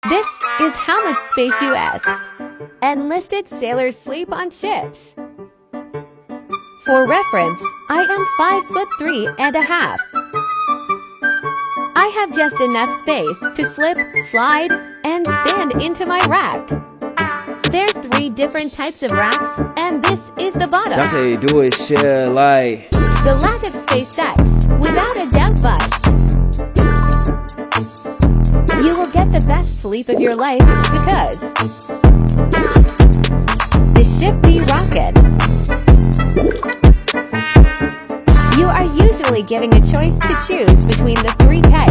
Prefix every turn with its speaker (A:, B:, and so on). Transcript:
A: This is how much space U.S. enlisted sailors sleep on ships. For reference, I am 5'3.5". I have just enough space to slip, slide, and stand into my rack. There's 3 different types of racks, and this is the bottom.
B: That's how you do it, shit, like.
A: The lack of space sucks, without a doubt, but you will get the best sleep of your life because the ship be rocket. You are usually given a choice to choose between the 3 types.